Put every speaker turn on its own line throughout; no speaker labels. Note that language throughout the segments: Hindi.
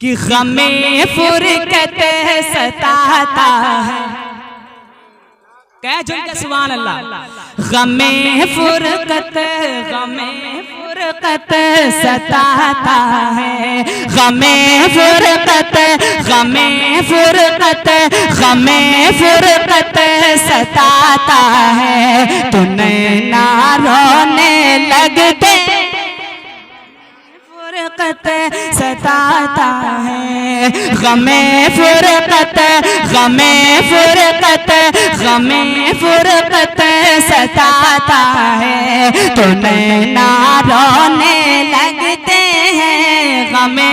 कि गमे फुरकत सताता है। कह जो के सुभान अल्लाह। गमे फुरकत सताता है, गमे फुरकत सताता है। तो नैना रोने लगते फुरकत सताता है, गमे फुरकत सताता है। तो नैना रोने लगते हैं, गमे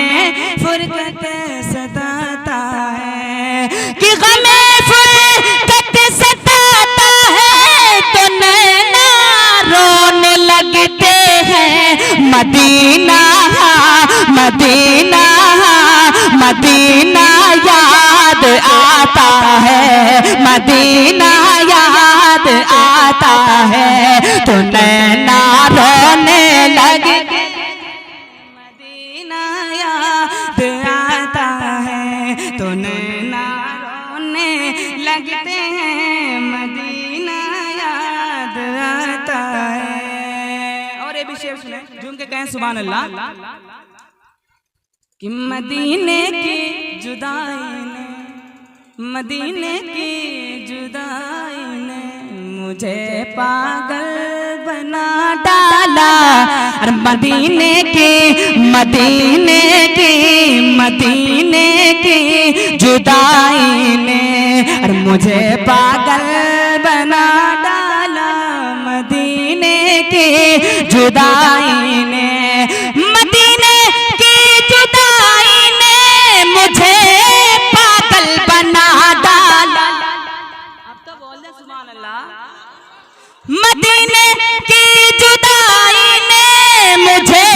फुरकत सताता है। कि गमे फुरकत सताता है तो नैना रोने लगते हैं। मदीना याद आता है, मदीना याद आता है। तो नैना रोने लगे, मदीना याद आता है। तो नैना रोने लगते हैं, मदीना याद आता है। और ये भी शेर सुने, झूम के कहें सुभान अल्लाह। कि मदीने की जुदाई ने मुझे पागल बना डाला। और मदीने की जुदाई ने और मुझे पागल बना डाला। मदीने की जुदाई ने, मदीने की जुदाई ने मुझे पागल बना डाला। अब तो बोल दे सुभान अल्लाह। मदीने की जुदाई ने मुझे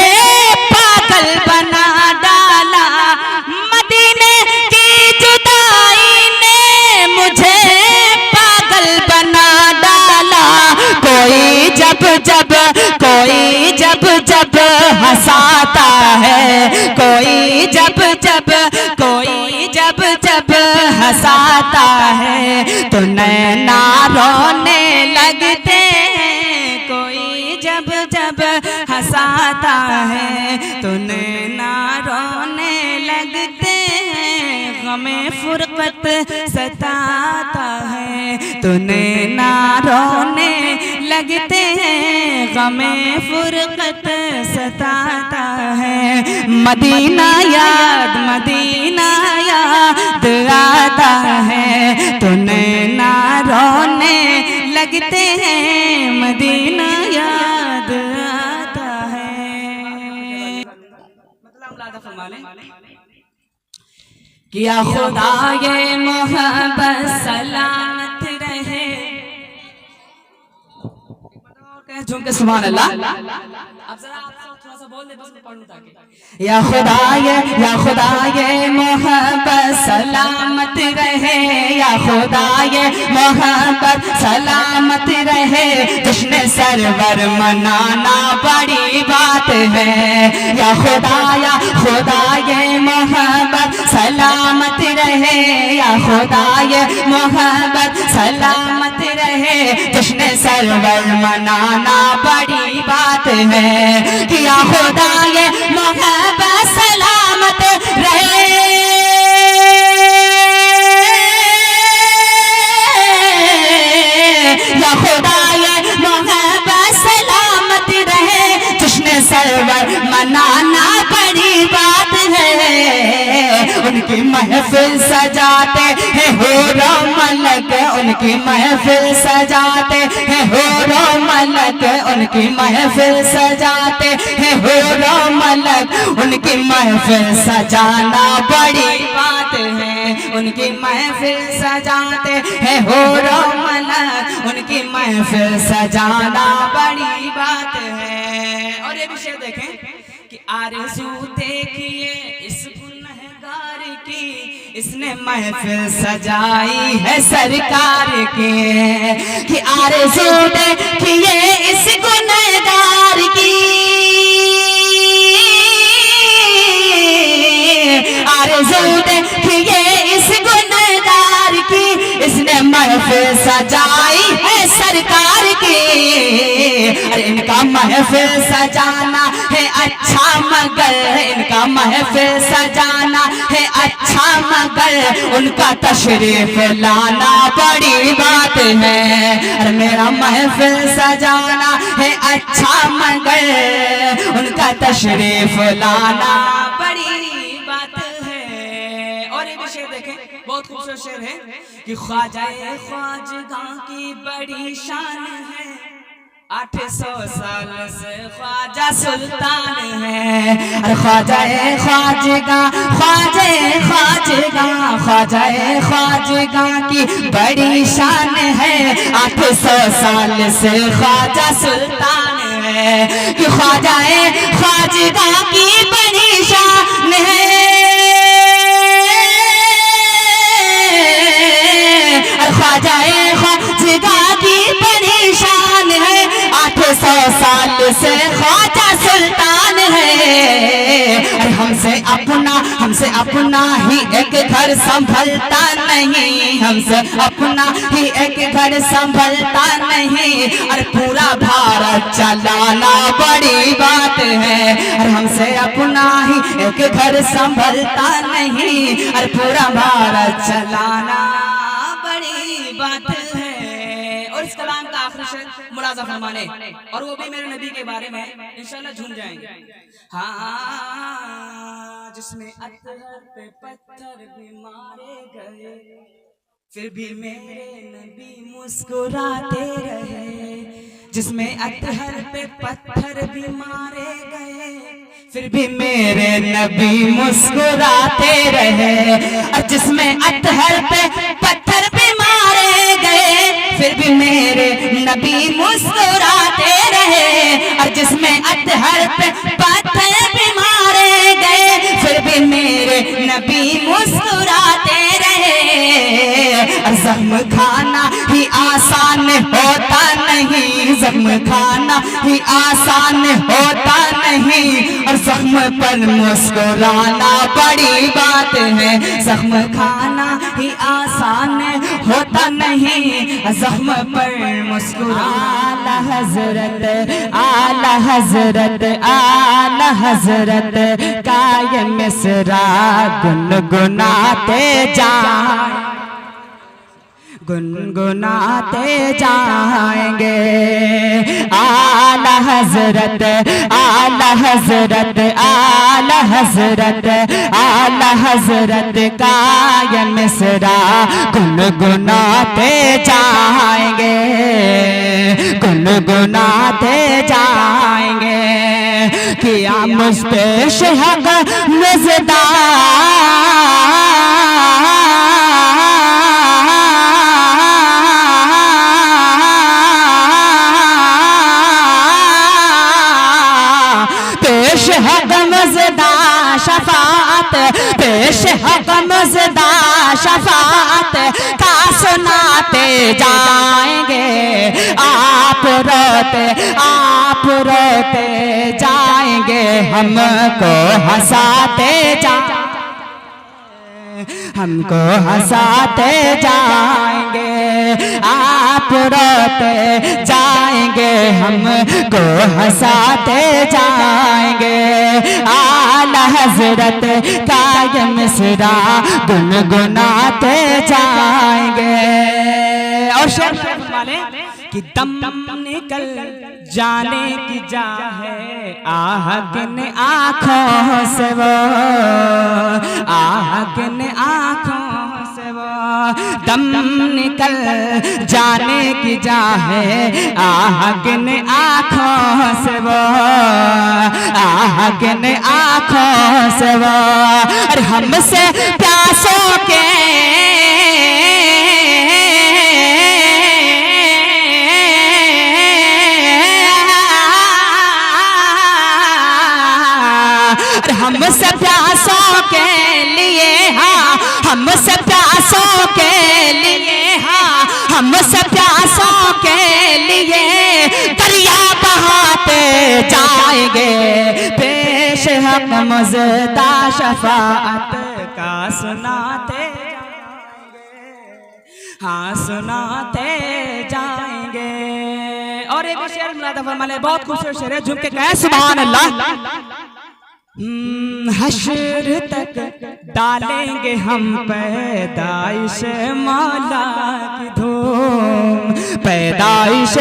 पागल बना डाला। मदीने की जुदाई ने मुझे पागल बना डाला। कोई जब हंसाता है, कोई जब हंसाता है। तो नैना रोने लगते हैं, कोई जब हंसाता है। तो नैना रोने लगते हैं, गमे फुरकत सताता है। तो नैना रोने लगते हैं, गमे फुरकत सताता है। मदीना याद आता है। तो नैना रोने लगते हैं, मदीना याद आता है। किया खुदा ये मोहब्बत सलामत रहे। झूम के सुभान अल्लाह। अब जरा आप थोड़ा सा बोल दे, बस मैं पढ़ूं ताकि। या खुदा ये मोहब्बत सलामत रहे, या खुदा ये मोहब्बत सलामत रहे। जश्न सरवर मनाना बड़ी बात है। या खुदा ये मोहब्बत सलामत रहे, या खुदा ये मोहब्बत सलामत रहे। जश्न सरवर मनाना बड़ी बात है। कि या खुदा ये मोहब्बत सलामत रहे, या खुदा ये मोहब्बत सलामत रहे। जश्न सरवर मनाना बड़ी बात है। उनकी महफिल सजाते हैं होरो मलक, उनकी महफिल सजाते हैं होरो मलक, उनकी महफिल सजाते हैं होरो मलक। उनकी महफिल सजाना बड़ी बात है, उनकी महफिल सजाते हैं होरो मलक, उनकी महफिल सजाना बड़ी बात है। और ये भी शेर देखें कि आरज़ू देखिए इस गुनहगार की, इसने महफिल सजाई है सरकार के। कि आरज़ू देखिए इस गुनहगार की, आरज़ू देखिए इस गुनहगार की, इसने महफिल सजाई है सरकार की। अरे इनका महफिल सजाना है अच्छा मगर, इनका महफिल सजाना है अच्छा मगर उनका तशरीफ लाना बड़ी बात है। अरे मेरा महफिल सजाना है अच्छा मगर उनका तशरीफ लाना बड़ी बात है। और ये भी शेर देखें, बहुत खूबसूरत शेर है कि ख्वाजाए ख्वाजगा की बड़ी शान है, 800 साल से ख्वाजा सुल्तान है। अरे ख्वाजाए ख्वाजगा, ख्वाजाए ख्वाजगा, ख्वाजाए ख्वाजगा की बड़ी शान है, 800 साल से ख्वाजा सुल्तान है। कि ख्वाजाए ख्वाजगा की बड़ी शान है, ख्वाजाए ख्वाजगा की बड़ी शान है, 800 साल से ख्वाजा सुल्तान है। हमसे अपना ही एक घर संभलता नहीं, हमसे अपना ही एक घर संभलता नहीं, और पूरा भारत चलाना बड़ी बात है। और हमसे अपना ही एक घर संभलता नहीं, और पूरा भारत चलाना बड़ी बात है। और इस कलाम का आखिरी शेर मुलाजा फरमाने, और वो भी मेरे नबी के बारे में इंशाल्लाह झूम जाएंगे। हाँ, जिसमें अत्हर पे पत्थर भी मारे गए, फिर भी मेरे नबी मुस्कुराते रहे। जिसमें अत्हर पे पत्थर भी मारे गए, फिर भी मेरे नबी मुस्कुराते रहे। और जिसमें अत्हर पे पत्थर भी मारे गए, फिर भी मेरे नबी मुस्कुराते रहे। और जिसमें अत्हर पे पत्थर भी मारे गए, फिर भी मेरे नबी मुस्कुराते रहे। और ज़ख्म खाना ही आसान होता नहीं, ज़ख्म खाना ही आसान होता नहीं, और ज़ख्म पर मुस्कुराना बड़ी बात है। ज़ख्म खाना ही आसान होता नहीं, ज़ख्म पर मुस्कुराना। हज़रत आला हज़रत आला हज़रत का ये मिसरा गुनगुनाते जाएं, गुनगुनाते जाएंगे। आला हज़रत आला हज़रत आला हज़रत आला हज़रत का ये मिसरा गुनगुनाते जाएंगे, गुनगुनाते जाएंगे। किया मुझ पे शहक नज़दा शफात, पेश है गमज़दा शफात का सुनाते जाएंगे। आप रोते जाएंगे, हमको हंसाते जाएंगे, हमको हंसाते जाएंगे। आप रोते जाएंगे, हमको हंसाते जाएंगे। आला हज़रत का ये मिसरा गुनगुनाते जाएंगे। और शेर वाले कि दम निकल जाने की जा है, आह किन आँखों से वो, आह किन आँखों से वो, दम निकल जाने की जा है, आह किन आँखों से वो, आह किन आँखों से वो। और हमसे प्यासों के हमसे प्यासों के लिए, हाँ हमसे प्यासों के लिए, हाँ हमसे प्यासों के लिए दरिया बहाते जाएंगे। पेश हक मज़दा शफाअत का सुनाते जाएंगे, हाँ सुनाते जाएंगे। और एक शेर मुलादा फरमाने, बहुत खूबसूरत शेर है, झुम के कहे सुभान अल्लाह। हश्र तक डालेंगे हम पैदाइश मौला की धूम, पैदाइश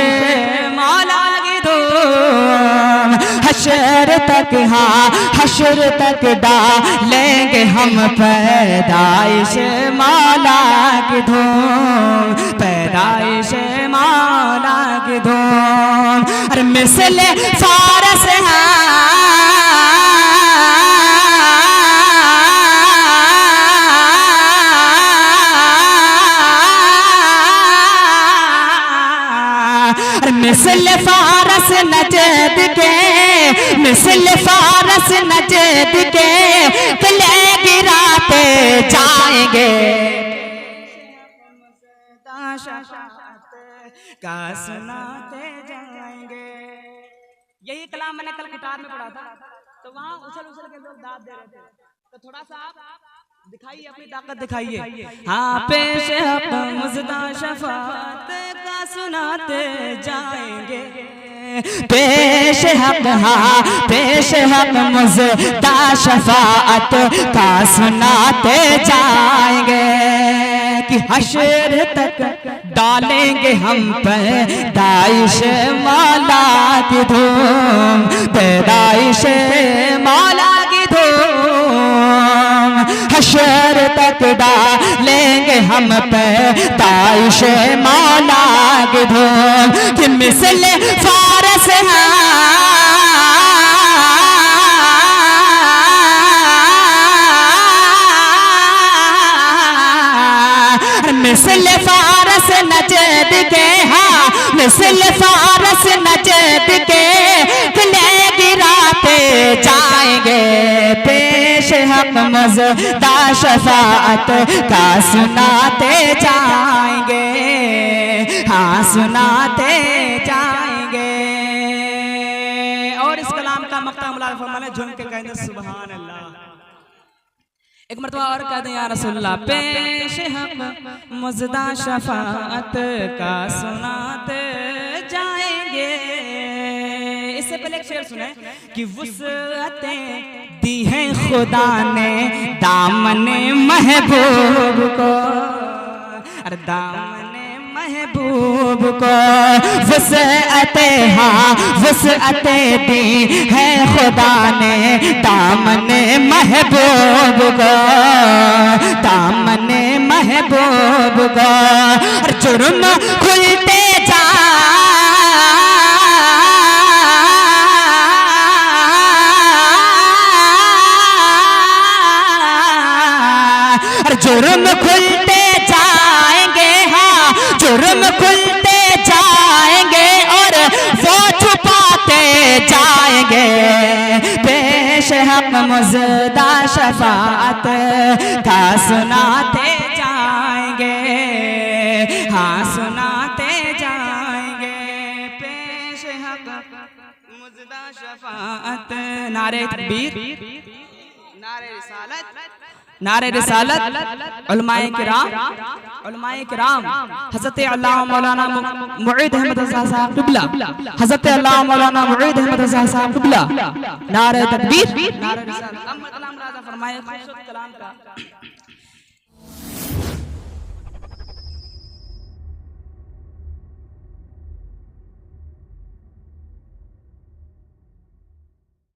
मौला की धूम। हश्र तक, हाँ हश्र तक डालेंगे हम पैदाइश मौला की धूम, पैदाइश मौला की धूम। अरे मिसले फारस मिसल फारस नजद के, मिसल फारस नजद के कले गिराते जाएंगे, का सुनाते जाएंगे। यही कलाम मैंने कल कुटार में पढ़ा था, तो वहाँ उछल उछल के लोग दाद दे रहे थे, तो थोड़ा सा आप दिखाइए, अपनी ताकत दिखाइए। हाँ पेश हक मुज़दा शफाअत का सुनाते जाएंगे, पेश हक, हाँ पेश हक मुज़दा शफाअत का सुनाते जाएंगे। कि हश्र तक डालेंगे हम पैदाइश मौला की धूम, पैदाइश मौला की धूम। हश्र तक डालेंगे हम पैदाइश मौला की धूम। कि मिसल फारस मिसल फारस नजद के, हाँ मिसल फारस नजद के कले गिराते जाएंगे, पेश हक मुज़दा शफाअत का सुनाते जाएंगे, हाँ सुनाते जाएंगे। और इस कलाम का मक्ता मुलाज़ फरमाने, झूम के कहने सुभान अल्लाह। एक मरतबा और कह दें या रसूलल्लाह, पेश हक मुज़दा शफाअत का सुनाते जाएंगे। इससे पहले एक शेर सुने कि वुसअतें दी हैं खुदा ने दामने महबूब को, अरे दामने महबूब को वुसअतें, हाँ वुसअतें दी है खुदा ने दामने महबूब को, दामने महबूब को। जुर्म खुलते जा, जुर्म खुलते जाएंगे, हाँ जुर्म खुलते जाएंगे और वो छुपाते जाएंगे, पेश हक मुज़दा शफाअत का सुनाते जाएंगे, हाँ सुनाते जाएंगे, पेश हक मुज़दा शफाअत। नारे तकबीर, नारे रिसालत, नारे रिसालत। उलमाए किराम, उलमाए किराम, हज़रत अल्लामा मौलाना मुईद अहमद साहब क़िबला, हज़रत अल्लामा मौलाना मुईद अहमद साहब क़िबला। नारे तकबीर, नारे रिसालत। अब कलाम राजा फरमाए खूबसूरत कलाम का